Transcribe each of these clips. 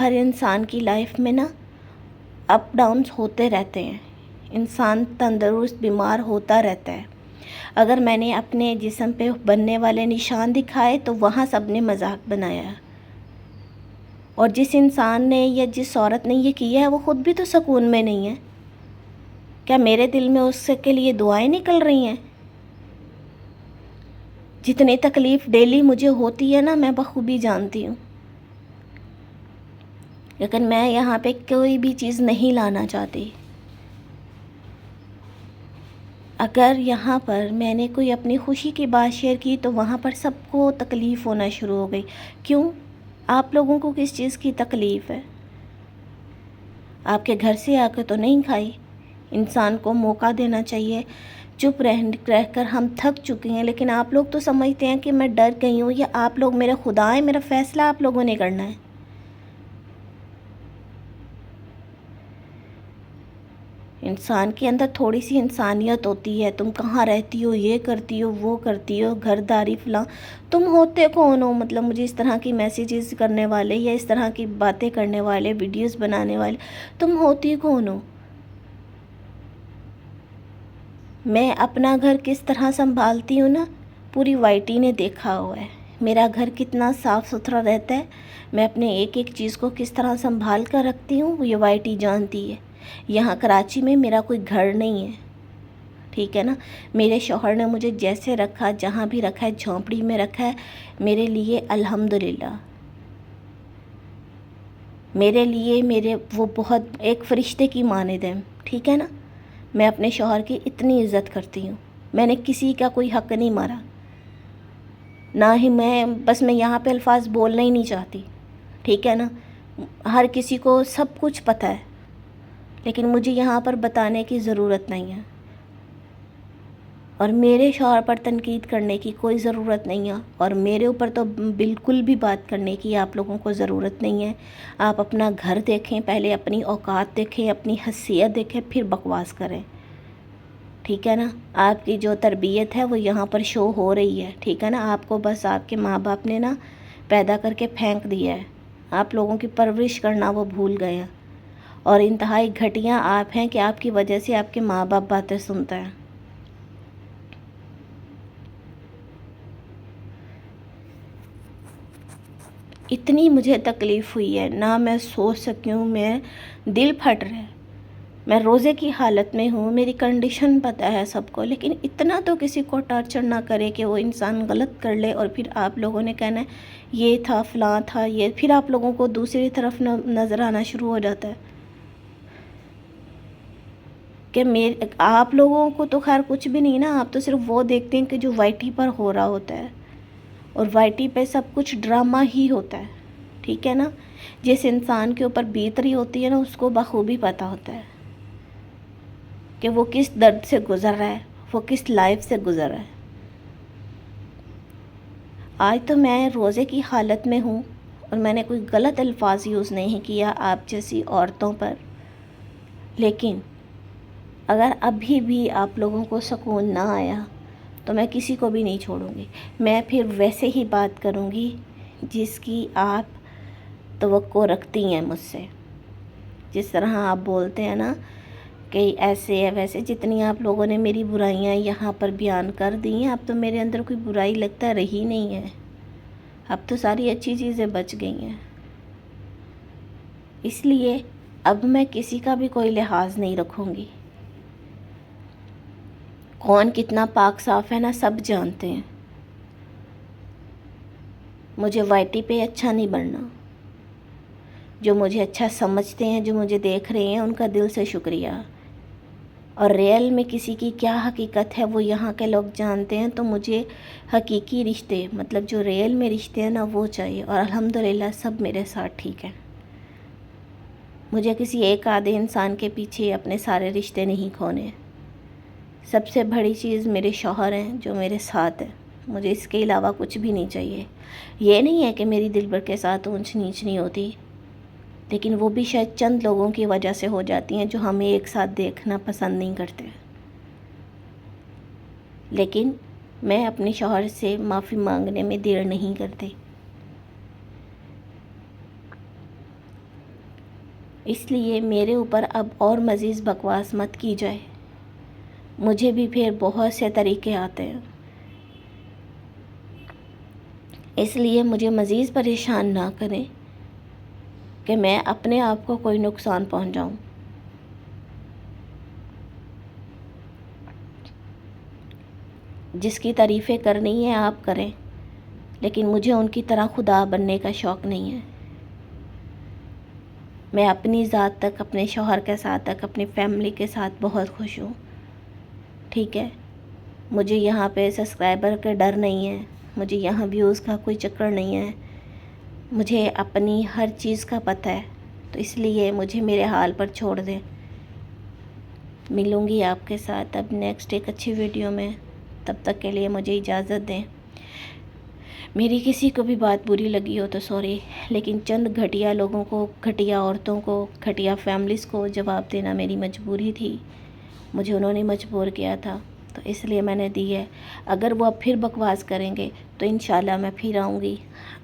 ہر انسان کی لائف میں نا اپ ڈاؤنس ہوتے رہتے ہیں، انسان تندرست بیمار ہوتا رہتا ہے۔ اگر میں نے اپنے جسم پہ بننے والے نشان دکھائے تو وہاں سب نے مذاق بنایا، اور جس انسان نے یا جس عورت نے یہ کیا ہے وہ خود بھی تو سکون میں نہیں ہے۔ کیا میرے دل میں اس کے لیے دعائیں نکل رہی ہیں؟ جتنی تکلیف ڈیلی مجھے ہوتی ہے نا میں بخوبی جانتی ہوں، لیکن میں یہاں پہ کوئی بھی چیز نہیں لانا چاہتی۔ اگر یہاں پر میں نے کوئی اپنی خوشی کی بات شیئر کی تو وہاں پر سب کو تکلیف ہونا شروع ہو گئی۔ کیوں؟ آپ لوگوں کو کس چیز کی تکلیف ہے؟ آپ کے گھر سے آ کے تو نہیں کھائی۔ انسان کو موقع دینا چاہیے۔ چپ رہ کر ہم تھک چکے ہیں، لیکن آپ لوگ تو سمجھتے ہیں کہ میں ڈر گئی ہوں، یا آپ لوگ میرے خدا ہیں، میرا فیصلہ آپ لوگوں نے کرنا ہے۔ انسان کے اندر تھوڑی سی انسانیت ہوتی ہے۔ تم کہاں رہتی ہو، یہ کرتی ہو، وہ کرتی ہو، گھر داری فلاں، تم ہوتے کون ہو؟ مطلب مجھے اس طرح کی میسیجز کرنے والے یا اس طرح کی باتیں کرنے والے، ویڈیوز بنانے والے، تم ہوتی کون ہو؟ میں اپنا گھر کس طرح سنبھالتی ہوں نا، پوری وائٹی نے دیکھا ہوا ہے۔ میرا گھر کتنا صاف ستھرا رہتا ہے، میں اپنے ایک ایک چیز کو کس طرح سنبھال کر رکھتی ہوں، یہ وائٹی جانتی ہے۔ یہاں کراچی میں میرا کوئی گھر نہیں ہے، ٹھیک ہے نا؟ میرے شوہر نے مجھے جیسے رکھا، جہاں بھی رکھا ہے، جھونپڑی میں رکھا ہے، میرے لیے الحمدللہ، میرے لیے وہ بہت ایک فرشتے کی مانند ہیں، ٹھیک ہے نا؟ میں اپنے شوہر کی اتنی عزت کرتی ہوں، میں نے کسی کا کوئی حق نہیں مارا، نہ ہی میں یہاں پہ الفاظ بولنا ہی نہیں چاہتی، ٹھیک ہے نا؟ ہر کسی کو سب کچھ پتہ ہے، لیکن مجھے یہاں پر بتانے کی ضرورت نہیں ہے، اور میرے شوہر پر تنقید کرنے کی کوئی ضرورت نہیں ہے، اور میرے اوپر تو بالکل بھی بات کرنے کی آپ لوگوں کو ضرورت نہیں ہے۔ آپ اپنا گھر دیکھیں، پہلے اپنی اوقات دیکھیں، اپنی حیثیت دیکھیں، پھر بکواس کریں، ٹھیک ہے نا؟ آپ کی جو تربیت ہے وہ یہاں پر شو ہو رہی ہے، ٹھیک ہے نا؟ آپ کو بس آپ کے ماں باپ نے نا پیدا کر کے پھینک دیا ہے، آپ لوگوں کی پرورش کرنا وہ بھول گئے ہیں، اور انتہائی گھٹیا آپ ہیں کہ آپ کی وجہ سے آپ کے ماں باپ باتیں سنتا ہے۔ اتنی مجھے تکلیف ہوئی ہے نہ میں سوچ سکی ہوں، میں دل پھٹ رہا ہے، میں روزے کی حالت میں ہوں، میری کنڈیشن پتہ ہے سب کو، لیکن اتنا تو کسی کو ٹارچر نہ کرے کہ وہ انسان غلط کر لے، اور پھر آپ لوگوں نے کہنا ہے یہ تھا فلاں تھا، یہ پھر آپ لوگوں کو دوسری طرف نظر آنا شروع ہو جاتا ہے کہ آپ لوگوں کو تو خیر کچھ بھی نہیں نا، آپ تو صرف وہ دیکھتے ہیں کہ جو وائٹی پر ہو رہا ہوتا ہے، اور وائٹی پہ سب کچھ ڈرامہ ہی ہوتا ہے، ٹھیک ہے نا؟ جس انسان کے اوپر بیت رہی ہوتی ہے نا اس کو بخوبی پتہ ہوتا ہے کہ وہ کس درد سے گزر رہا ہے، وہ کس لائف سے گزر رہا ہے۔ آج تو میں روزے کی حالت میں ہوں، اور میں نے کوئی غلط الفاظ یوز نہیں کیا آپ جیسی عورتوں پر، لیکن اگر ابھی بھی آپ لوگوں کو سکون نہ آیا تو میں کسی کو بھی نہیں چھوڑوں گی، میں پھر ویسے ہی بات کروں گی جس کی آپ توقع رکھتی ہیں مجھ سے، جس طرح آپ بولتے ہیں نا کہ ایسے ہے ویسے، جتنی آپ لوگوں نے میری برائیاں یہاں پر بیان کر دی ہیں، اب تو میرے اندر کوئی برائی لگتا رہی نہیں ہے، اب تو ساری اچھی چیزیں بچ گئی ہیں، اس لیے اب میں کسی کا بھی کوئی لحاظ نہیں رکھوں گی۔ کون کتنا پاک صاف ہے نا سب جانتے ہیں، مجھے وائٹی پہ اچھا نہیں بننا، جو مجھے اچھا سمجھتے ہیں، جو مجھے دیکھ رہے ہیں، ان کا دل سے شکریہ، اور ریئل میں کسی کی کیا حقیقت ہے وہ یہاں کے لوگ جانتے ہیں، تو مجھے حقیقی رشتے، مطلب جو ریئل میں رشتے ہیں نا وہ چاہیے، اور الحمدللہ سب میرے ساتھ ٹھیک ہیں۔ مجھے کسی ایک آدھے انسان کے پیچھے اپنے سارے رشتے نہیں کھونے، سب سے بڑی چیز میرے شوہر ہیں جو میرے ساتھ ہیں، مجھے اس کے علاوہ کچھ بھی نہیں چاہیے۔ یہ نہیں ہے کہ میری دلبر کے ساتھ اونچ نیچ نہیں ہوتی، لیکن وہ بھی شاید چند لوگوں کی وجہ سے ہو جاتی ہیں جو ہمیں ایک ساتھ دیکھنا پسند نہیں کرتے، لیکن میں اپنے شوہر سے معافی مانگنے میں دیر نہیں کرتی۔ اس لیے میرے اوپر اب اور مزید بکواس مت کی جائے. مجھے بھی پھر بہت سے طریقے آتے ہیں، اس لیے مجھے مزید پریشان نہ کریں کہ میں اپنے آپ کو کوئی نقصان پہنچاؤں. جس کی تعریفیں کرنی ہیں آپ کریں، لیکن مجھے ان کی طرح خدا بننے کا شوق نہیں ہے. میں اپنی ذات تک، اپنے شوہر کے ساتھ تک، اپنی فیملی کے ساتھ بہت خوش ہوں. ٹھیک ہے، مجھے یہاں پہ سبسکرائبر کا ڈر نہیں ہے، مجھے یہاں ویوز کا کوئی چکر نہیں ہے، مجھے اپنی ہر چیز کا پتہ ہے. تو اس لیے مجھے میرے حال پر چھوڑ دیں. ملوں گی آپ کے ساتھ اب نیکسٹ ایک اچھی ویڈیو میں. تب تک کے لیے مجھے اجازت دیں. میری کسی کو بھی بات بری لگی ہو تو سوری، لیکن چند گھٹیا لوگوں کو، گھٹیا عورتوں کو، گھٹیا فیملیز کو جواب دینا میری مجبوری تھی. مجھے انہوں نے مجبور کیا تھا، تو اس لیے میں نے دی ہے. اگر وہ اب پھر بکواس کریں گے تو انشاءاللہ میں پھر آؤں گی.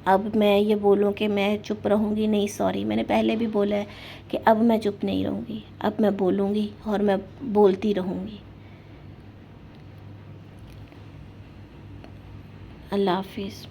اب میں یہ بولوں کہ میں چپ رہوں گی، نہیں، سوری، میں نے پہلے بھی بولا ہے کہ اب میں چپ نہیں رہوں گی. اب میں بولوں گی اور میں بولتی رہوں گی. اللہ حافظ.